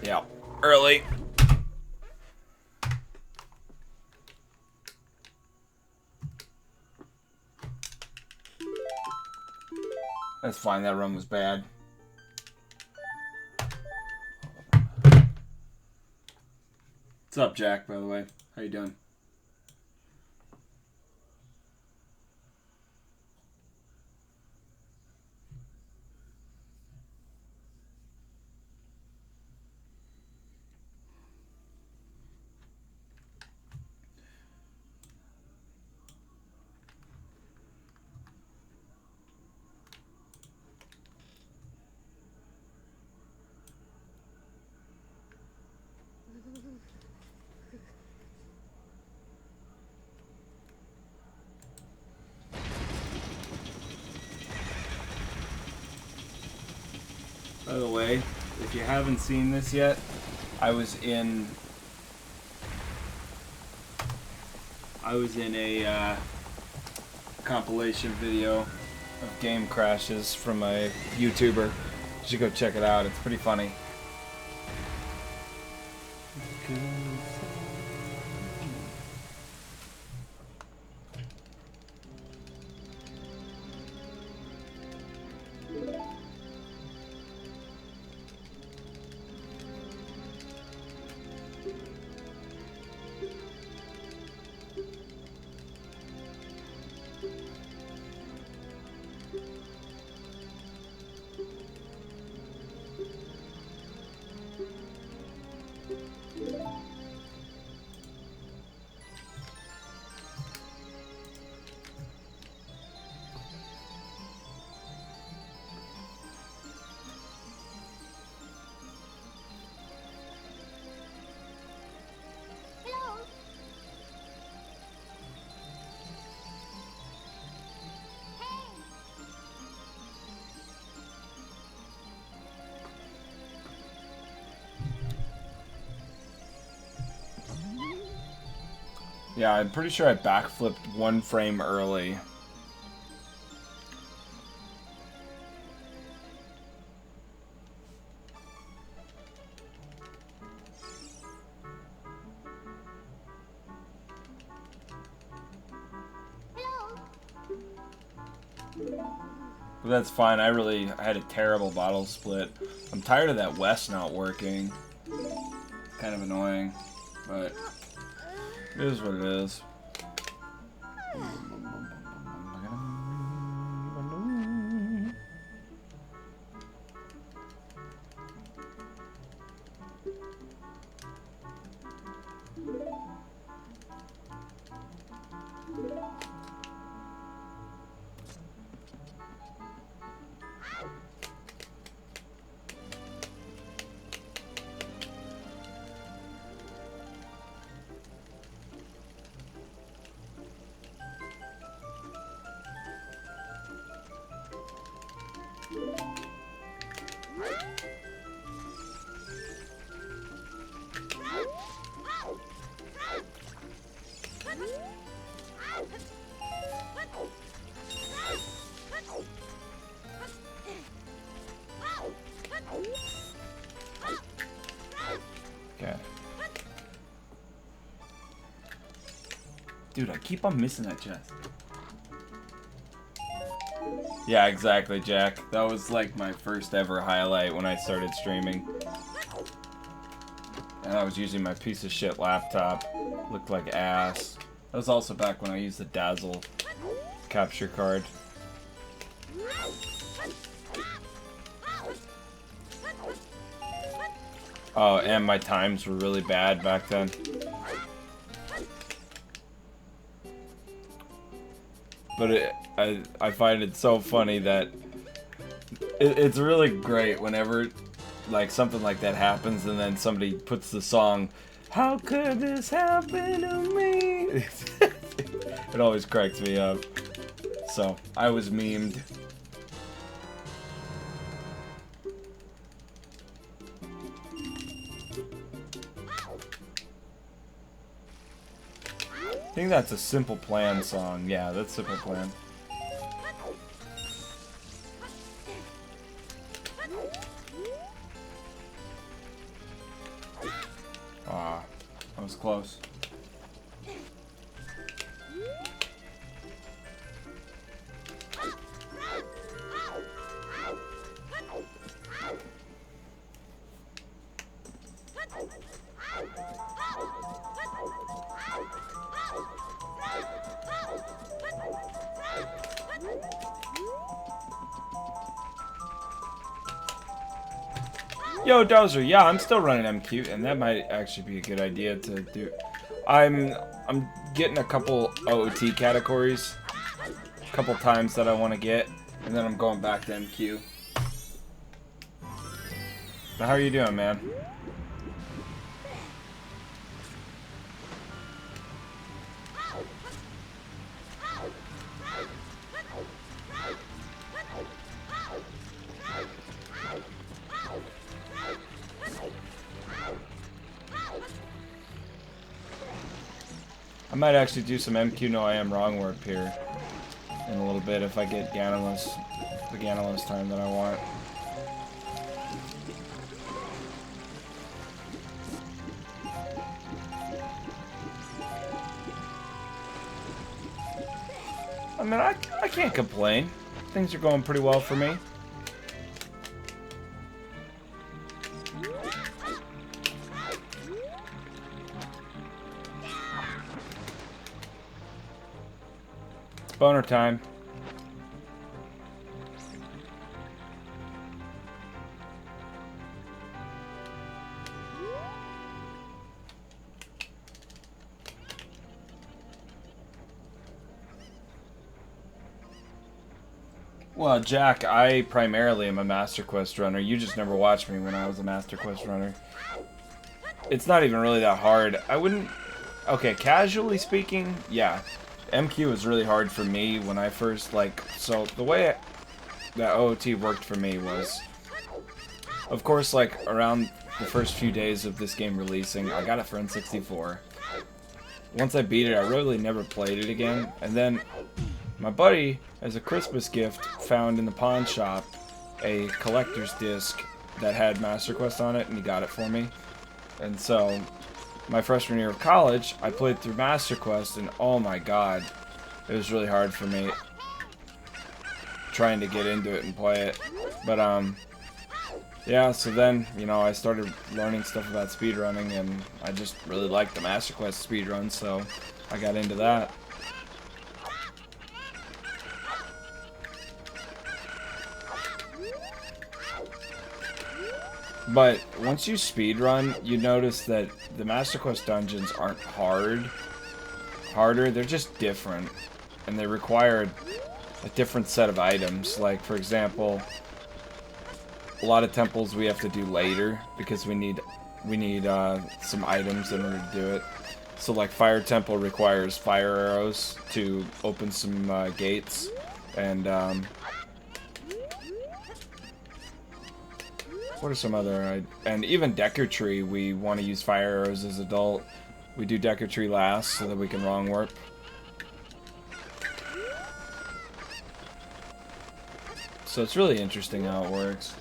Yeah, early. That's fine, that run was bad. What's up, Jack, by the way? How you doing? By the way, if you haven't seen this yet, I was in a compilation video of game crashes from a YouTuber. You should go check it out. It's pretty funny. Yeah, I'm pretty sure I backflipped 1 frame early. But that's fine. I had a terrible bottle split. I'm tired of that West not working. It's kind of annoying, but it is what it is. Dude, I keep on missing that chest. Yeah, exactly, Jack. That was like my first ever highlight when I started streaming. And I was using my piece of shit laptop. Looked like ass. That was also back when I used the Dazzle capture card. Oh, and my times were really bad back then. But I find it so funny that it's really great whenever like something like that happens and then somebody puts the song, "How could this happen to me?" It always cracks me up. So I was memed. I think that's a Simple Plan song. Yeah, that's Simple Plan. was close. Yo, Dozer, yeah, I'm still running MQ, and that might actually be a good idea to do. I'm getting a couple OOT categories, a couple times that I want to get, and then I'm going back to MQ. But how are you doing, man? I might actually do some MQ No I Am Wrong work here in a little bit if I get Ganonless, the Ganonless time that I want. I mean, I can't complain. Things are going pretty well for me. Boner time. Well, Jack, I primarily am a Master Quest runner. You just never watched me when I was a Master Quest runner. It's not even really that hard. I wouldn't... Okay, casually speaking, yeah. MQ was really hard for me when I first, like... So, the way that OOT worked for me was... Of course, like, around the first few days of this game releasing, I got it for N64. Once I beat it, I really never played it again. And then... My buddy, as a Christmas gift, found in the pawn shop a collector's disc that had Master Quest on it, and he got it for me. And so, my freshman year of college, I played through Master Quest, and oh my god, it was really hard for me trying to get into it and play it. But, yeah, so then, you know, I started learning stuff about speedrunning, and I just really liked the Master Quest speedruns, so I got into that. But once you speedrun, you notice that the Master Quest dungeons aren't harder, they're just different. And they require a different set of items. Like, for example, a lot of temples we have to do later because we need some items in order to do it. So, like, Fire Temple requires fire arrows to open some gates. And, what are some other... And even Decker Tree, we want to use fire arrows as adult. We do Decker Tree last so that we can wrong warp. So it's really interesting how it works.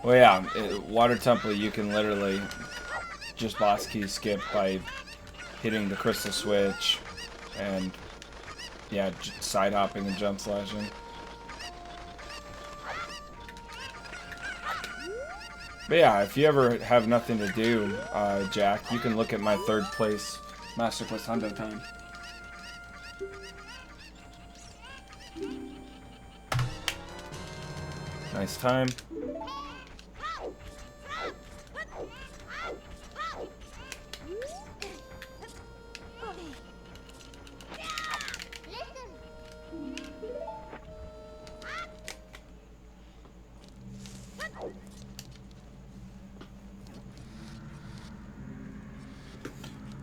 Well, yeah, Water Temple, you can literally just boss key skip by hitting the crystal switch and, yeah, side hopping and jump slashing. But yeah, if you ever have nothing to do, Jack, you can look at my 3rd place Master Quest Hundo time. Nice time.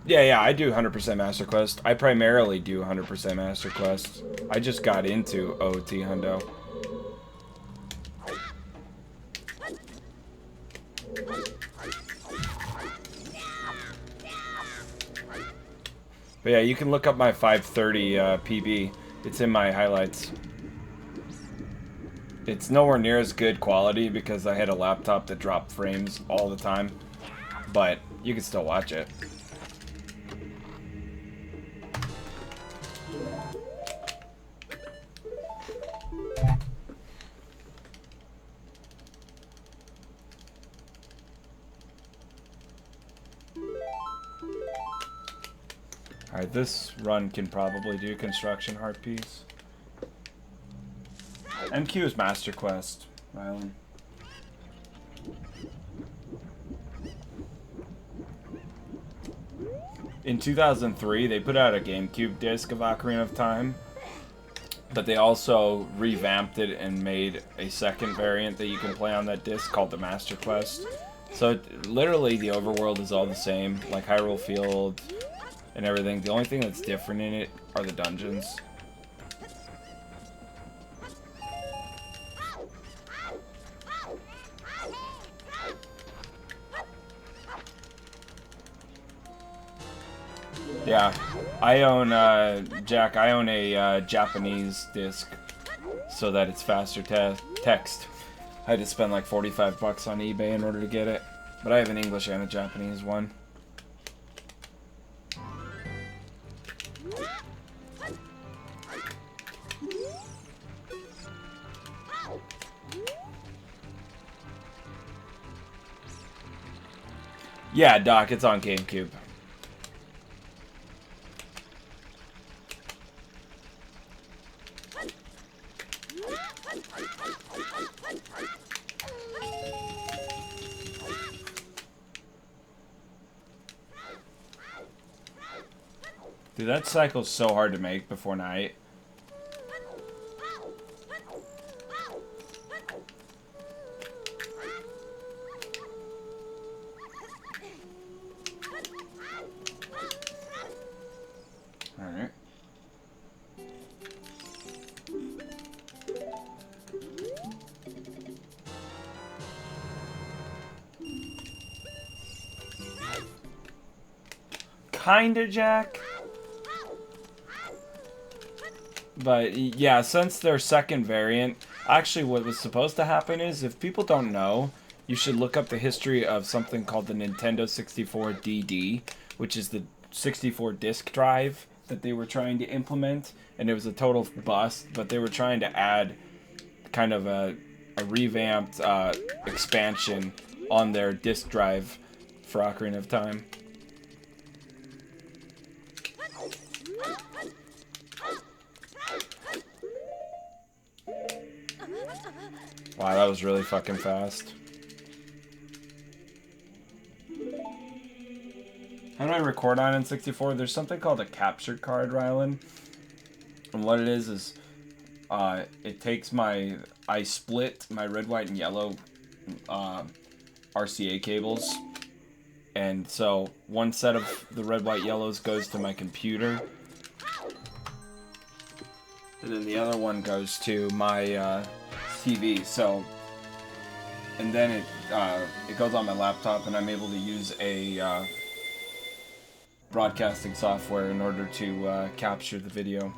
Yeah, I do 100% Master Quest. I primarily do 100% Master Quest. I just got into OOT Hundo. But yeah, you can look up my 530 PB. It's in my highlights. It's nowhere near as good quality because I had a laptop that dropped frames all the time, but you can still watch it. Alright, this run can probably do construction heart piece. MQ is Master Quest, Rylan. In 2003, they put out a GameCube disc of Ocarina of Time, but they also revamped it and made a second variant that you can play on that disc called the Master Quest. So literally the overworld is all the same, like Hyrule Field and everything. The only thing that's different in it are the dungeons. Yeah, I own, Jack, I own a Japanese disc so that it's faster text. I had to spend like 45 bucks on eBay in order to get it, but I have an English and a Japanese one. Yeah, Doc, it's on GameCube. Dude, that cycle's so hard to make before night. Alright. Kinda, Jack. But yeah, since their second variant, actually what was supposed to happen is, if people don't know, you should look up the history of something called the Nintendo 64 DD, which is the 64 disk drive that they were trying to implement, and it was a total bust, but they were trying to add kind of a revamped expansion on their disk drive for Ocarina of Time. Wow, that was really fucking fast. How do I record on N64? There's something called a capture card, Rylan. And what it is it takes I split my red, white, and yellow RCA cables. And so one set of the red, white, yellows goes to my computer. And then the other one goes to my TV. So, and then it goes on my laptop, and I'm able to use a broadcasting software in order to capture the video.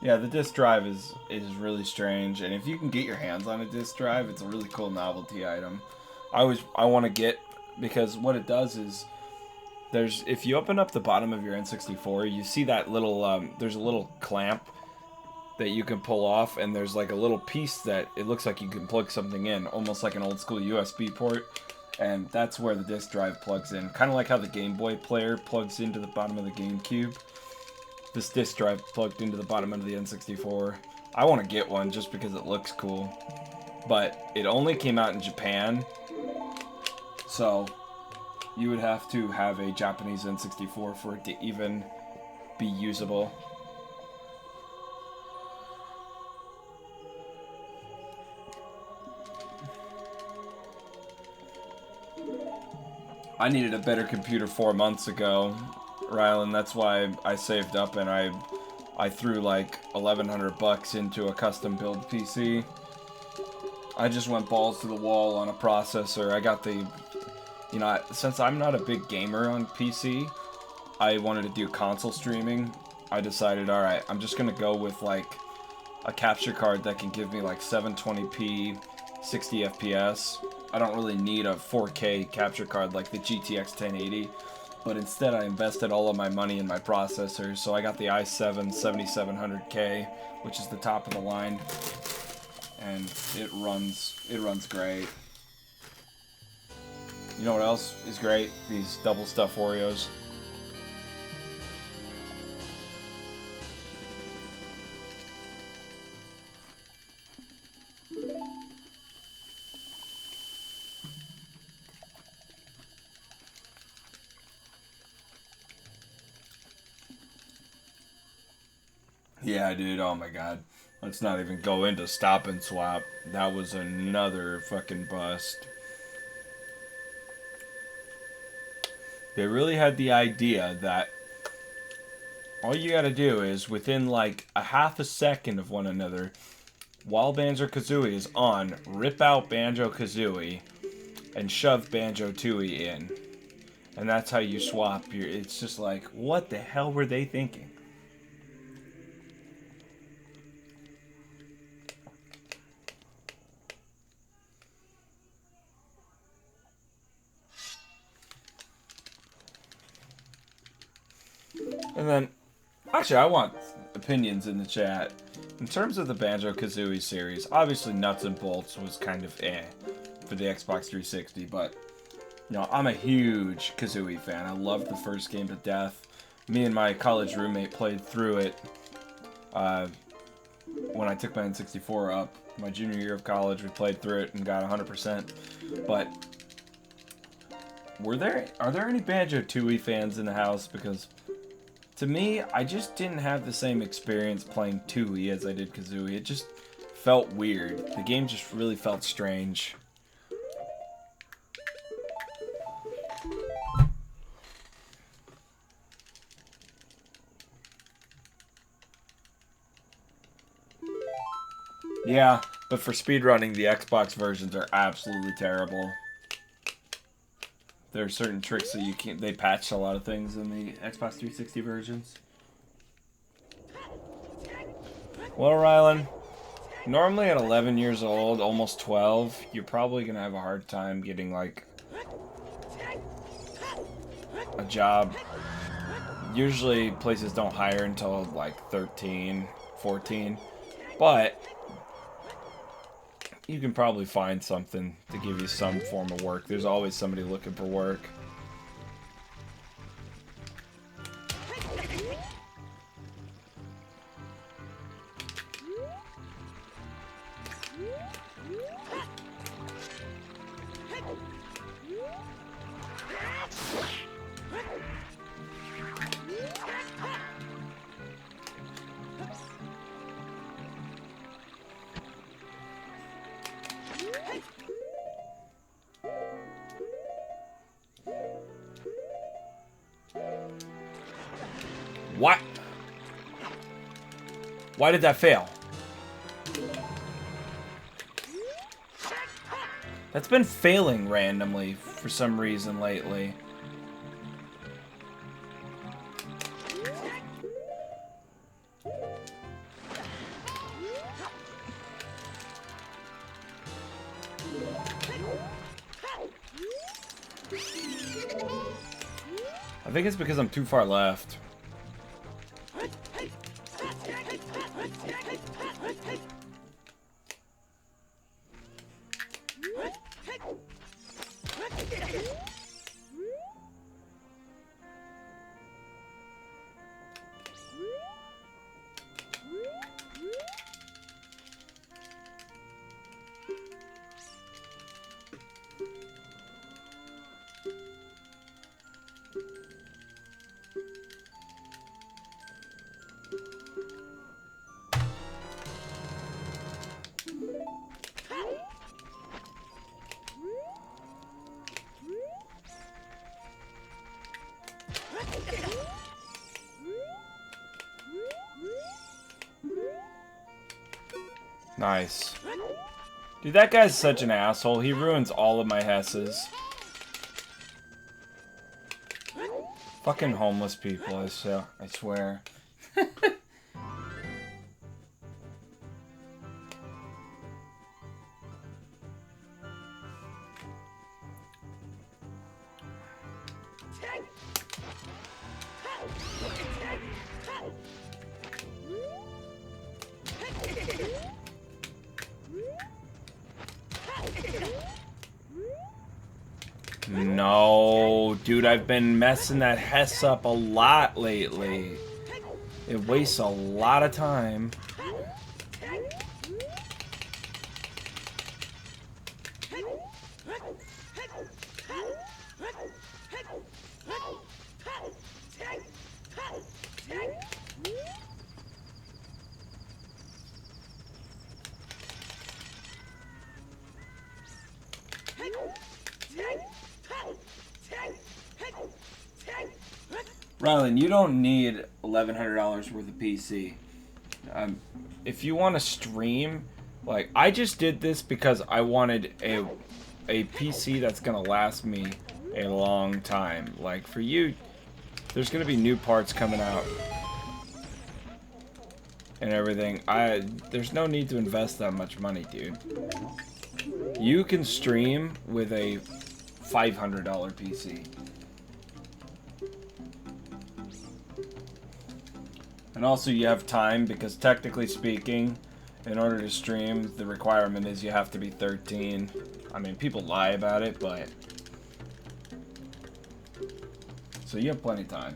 Yeah, the disc drive is really strange, and if you can get your hands on a disc drive, it's a really cool novelty item. I want to get, because what it does is, if you open up the bottom of your N64, you see that little there's a little clamp that you can pull off, and there's like a little piece that it looks like you can plug something in, almost like an old school USB port, and that's where the disc drive plugs in, kind of like how the Game Boy player plugs into the bottom of the GameCube. This disc drive plugged into the bottom of the N64. I want to get one just because it looks cool. But it only came out in Japan, so you would have to have a Japanese N64 for it to even be usable. I needed a better computer 4 months ago, Rylan. That's why I saved up and I threw like 1,100 bucks into a custom build PC. I just went balls to the wall on a processor. I got the, you know, since I'm not a big gamer on PC, I wanted to do console streaming. I decided, alright, I'm just gonna go with like a capture card that can give me like 720p, 60 FPS. I don't really need a 4K capture card like the GTX 1080, but instead I invested all of my money in my processor, so I got the i7 7700K, which is the top of the line, and it runs great. You know what else is great? These double stuffed Oreos. Yeah, dude, oh my god. Let's not even go into Stop and Swap. That was another fucking bust. They really had the idea that all you gotta do is, within like a half a second of one another, while Banjo-Kazooie is on, rip out Banjo-Kazooie and shove Banjo-Tooie in. And that's how you swap your... It's just like, what the hell were they thinking? And then, actually, I want opinions in the chat. In terms of the Banjo-Kazooie series, obviously Nuts and Bolts was kind of for the Xbox 360, but, you know, I'm a huge Kazooie fan. I loved the first game to death. Me and my college roommate played through it when I took my N64 up. My junior year of college, we played through it and got 100%. But are there any Banjo-Tooie fans in the house? Because to me, I just didn't have the same experience playing Tooie as I did Kazooie. It just felt weird. The game just really felt strange. Yeah, but for speedrunning, the Xbox versions are absolutely terrible. There are certain tricks that you can't... They patched a lot of things in the Xbox 360 versions. Well, Rylan, normally at 11 years old, almost 12, you're probably going to have a hard time getting, like, a job. Usually, places don't hire until, like, 13, 14. But you can probably find something to give you some form of work. There's always somebody looking for work. What? Why did that fail? That's been failing randomly for some reason lately. I think it's because I'm too far left. Nice. Dude, that guy's such an asshole. He ruins all of my Hesses. Fucking homeless people, I swear. No, dude, I've been messing that Hess up a lot lately. It wastes a lot of time. Rylan, you don't need $1,100 worth of PC. If you want to stream, like, I just did this because I wanted a PC that's gonna last me a long time. Like, for you, there's gonna be new parts coming out and everything. There's no need to invest that much money, dude. You can stream with a $500 PC. And also you have time, because technically speaking, in order to stream, the requirement is you have to be 13. I mean, people lie about it, but... So you have plenty of time.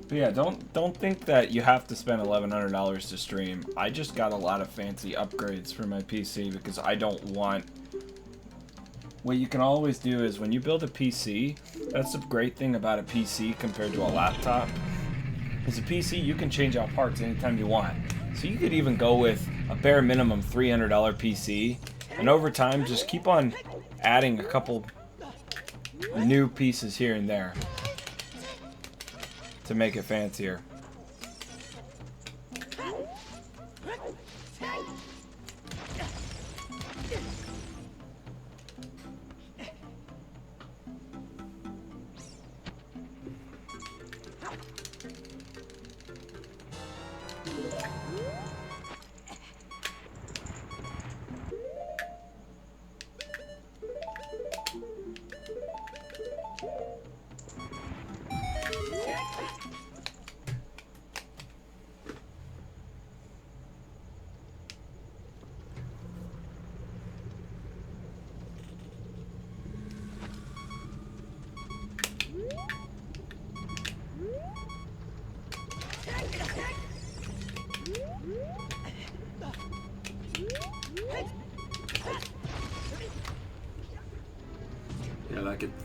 But yeah, don't think that you have to spend $1,100 to stream. I just got a lot of fancy upgrades for my PC because I don't want... What you can always do is when you build a PC, that's the great thing about a PC compared to a laptop. Is a PC, you can change out parts anytime you want. So you could even go with a bare minimum $300 PC, and over time just keep on adding a couple new pieces here and there to make it fancier.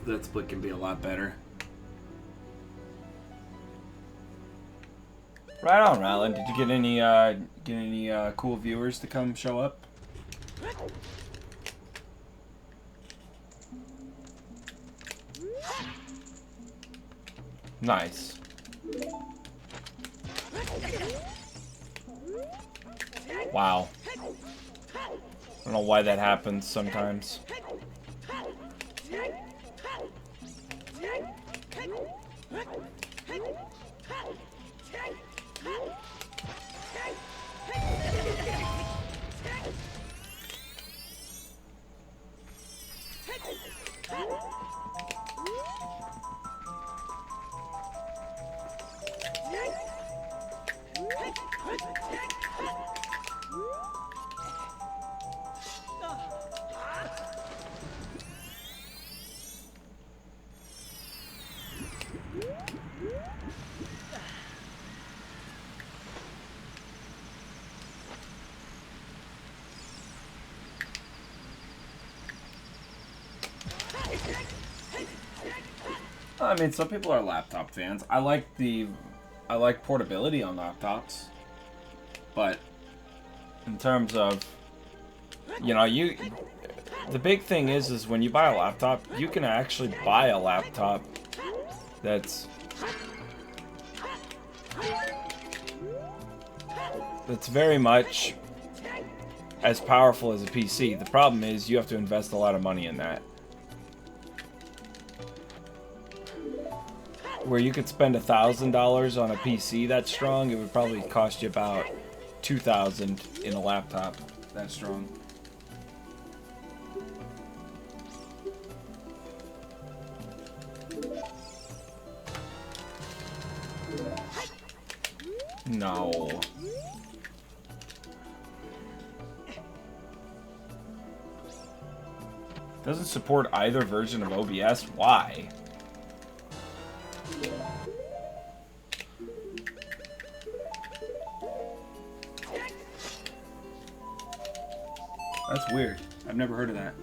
That split can be a lot better. Right on, Rylan. Did you get any cool viewers to come show up? Nice. Wow. I don't know why that happens sometimes. I mean, some people are laptop fans. I like portability on laptops, but in terms of you know, the big thing is when you buy a laptop, you can actually buy a laptop that's very much as powerful as a PC. The problem is you have to invest a lot of money in that. Where you could spend $1,000 on a PC that's strong, it would probably cost you about $2,000 in a laptop that's strong. No. Doesn't support either version of OBS? Why? That's weird. I've never heard of that.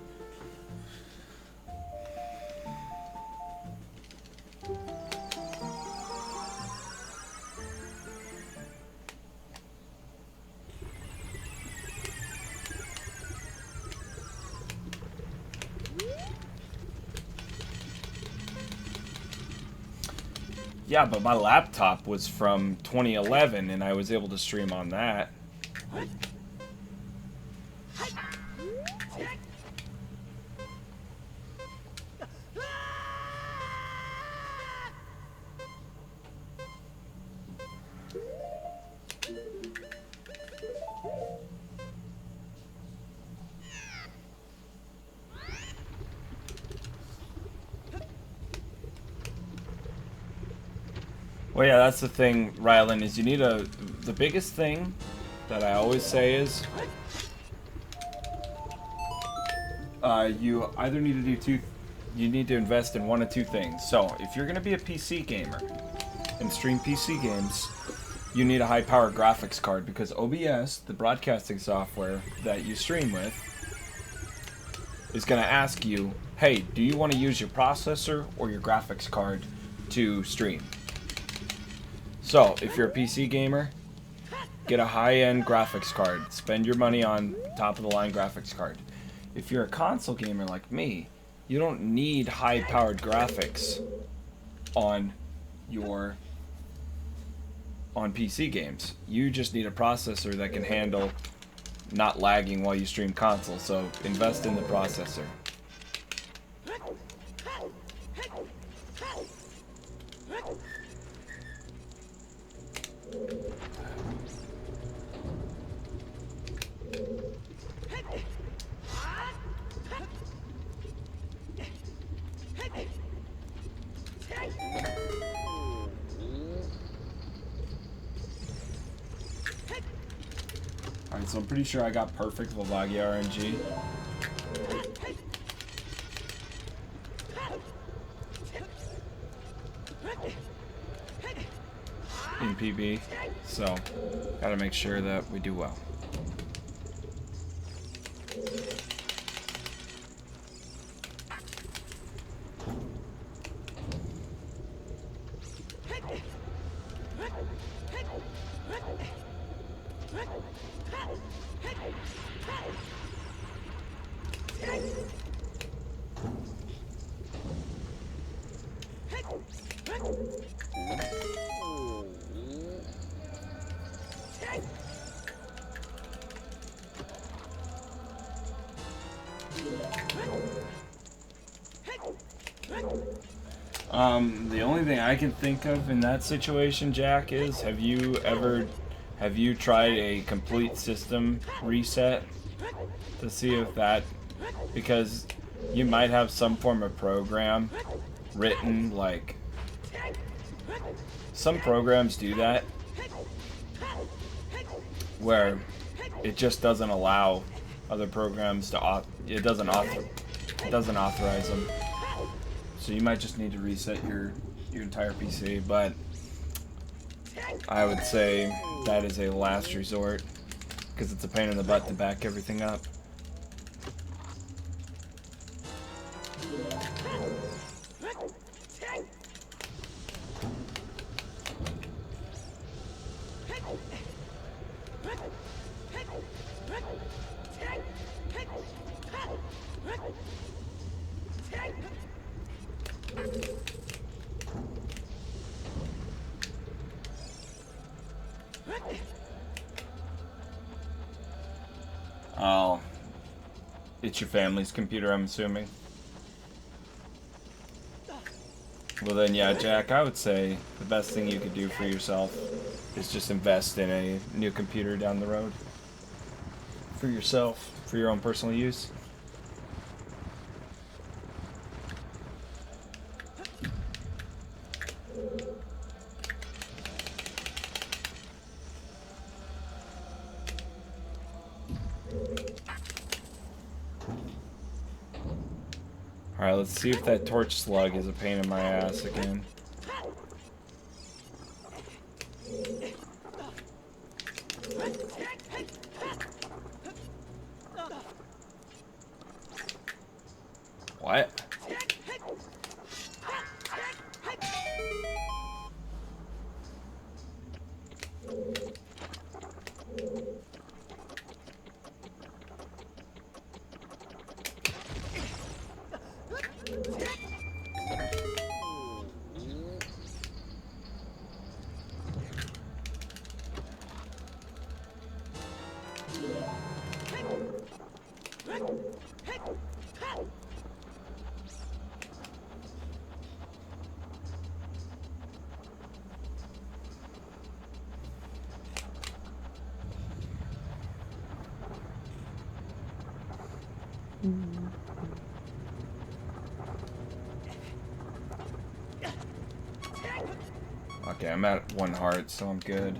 Yeah, but my laptop was from 2011 and I was able to stream on that. Well, yeah, that's the thing, Rylan, is you need the biggest thing that I always say is, you either need to do you need to invest in one of two things. So, if you're going to be a PC gamer and stream PC games, you need a high-power graphics card, because OBS, the broadcasting software that you stream with, is going to ask you, hey, do you want to use your processor or your graphics card to stream? So, if you're a PC gamer, get a high-end graphics card. Spend your money on top-of-the-line graphics card. If you're a console gamer like me, you don't need high-powered graphics on PC games. You just need a processor that can handle not lagging while you stream console, so invest in the processor. Alright, so I'm pretty sure I got perfect Volvagi RNG. In PB, so gotta make sure that we do well. The only thing I can think of in that situation, Jack, is have you tried a complete system reset to see if that, because you might have some form of program written, like some programs do that, where it just doesn't allow other programs to it doesn't authorize them. So you might just need to reset your entire PC, but I would say that is a last resort, because it's a pain in the butt to back everything up. It's your family's computer, I'm assuming. Well then, yeah, Jack, I would say the best thing you could do for yourself is just invest in a new computer down the road. For yourself, for your own personal use. Alright, let's see if that torch slug is a pain in my ass again. What? Okay, I'm at 1 heart, so I'm good.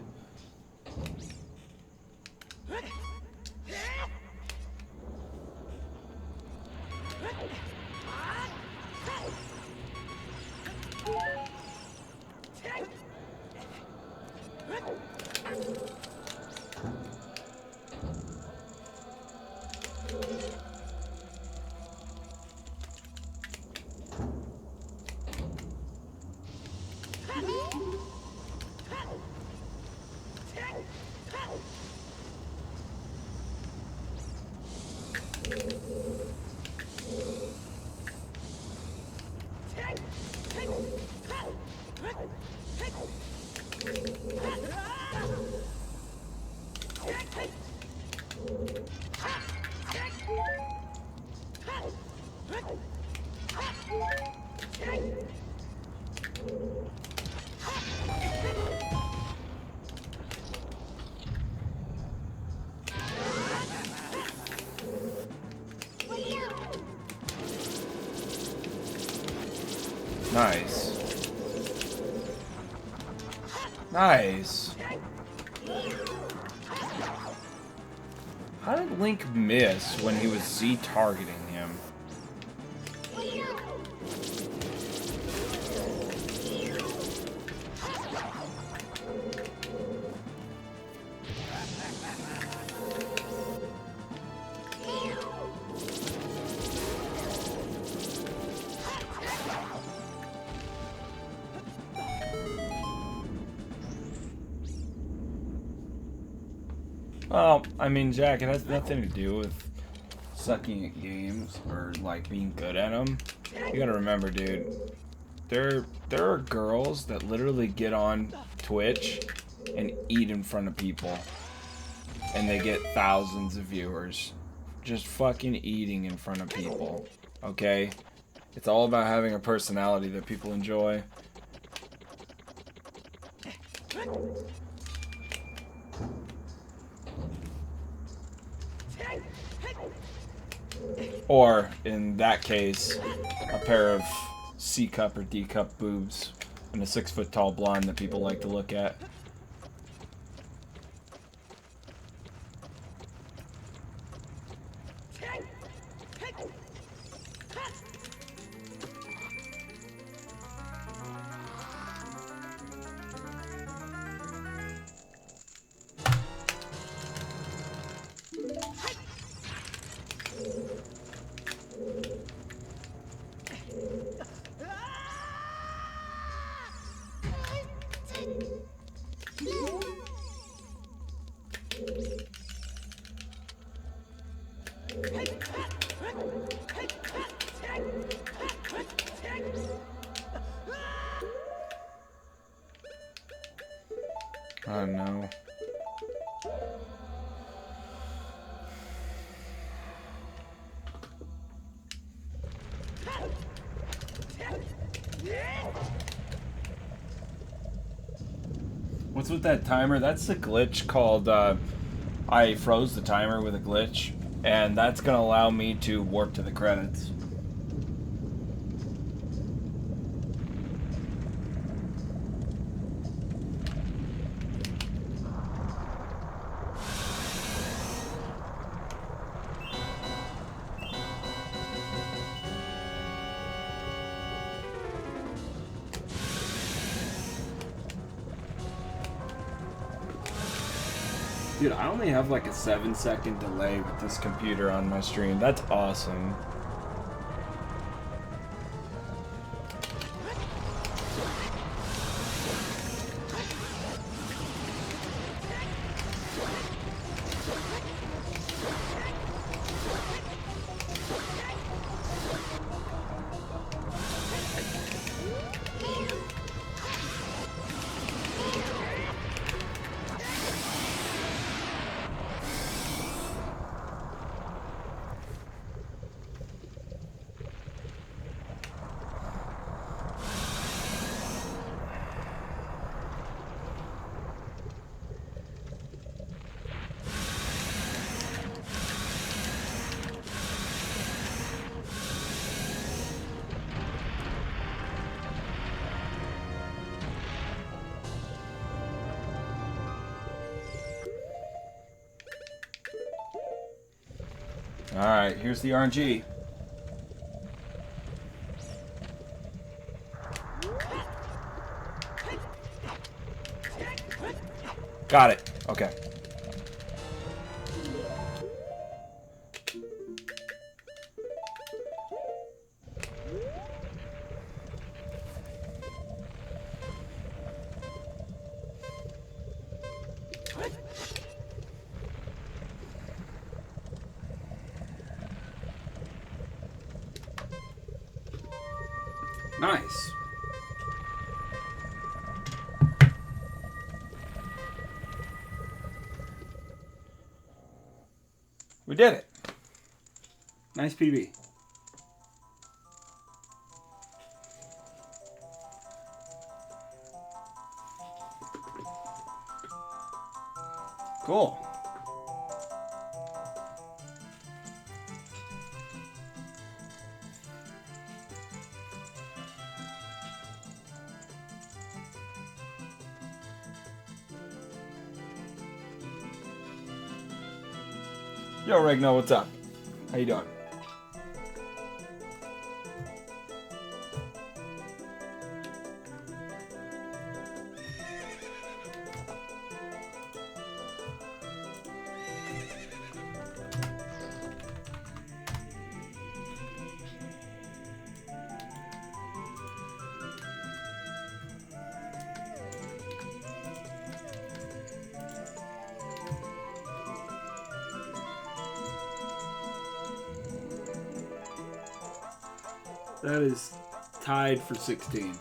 Nice. Nice. How did Link miss when he was Z-targeting him? Well, I mean, Jack, it has nothing to do with sucking at games or, like, being good at them. You gotta remember, dude, there are girls that literally get on Twitch and eat in front of people. And they get thousands of viewers. Just fucking eating in front of people. Okay? It's all about having a personality that people enjoy. Or, in that case, a pair of C-cup or D-cup boobs and a 6-foot-tall blonde that people like to look at. Oh no. What's with that timer? That's the glitch called, I froze the timer with a glitch, and that's gonna allow me to warp to the credits. Dude, I only have like a 7-second delay with this computer on my stream. That's awesome. Alright, here's the RNG. Got it. Okay. Nice. We did it. Nice PB. Cool. Yo, Regno, what's up? How you doing? That is tied for 16th.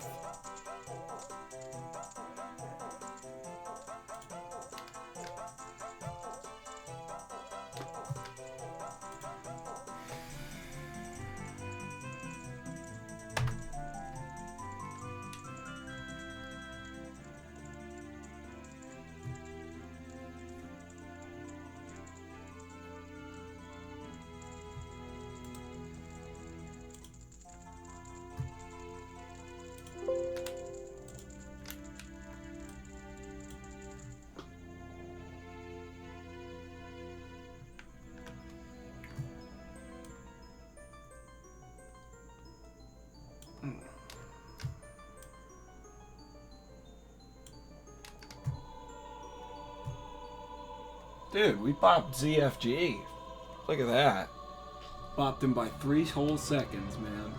Dude, we bopped ZFG. Look at that. Bopped him by 3 whole seconds, man.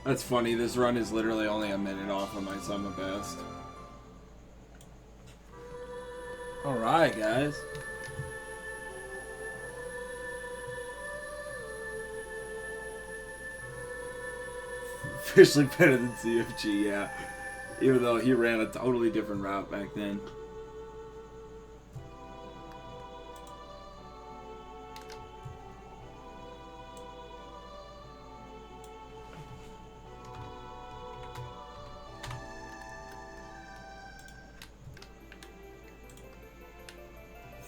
That's funny. This run is literally only a minute off of my summer best. Alright, guys. Officially better than CFG, yeah. Even though he ran a totally different route back then.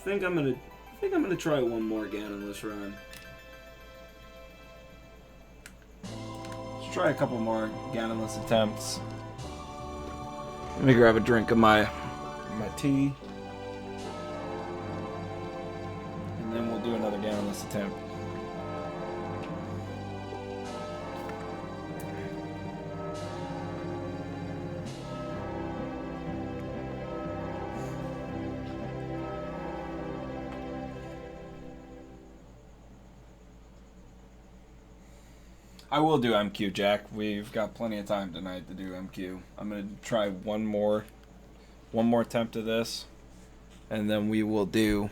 think I'm gonna try one more Ganonless run. Let's try a couple more Ganonless attempts. Let me grab a drink of my tea. And then we'll do another Ganonless attempt. I will do MQ, Jack. We've got plenty of time tonight to do MQ. I'm gonna try one more attempt of this, and then we will do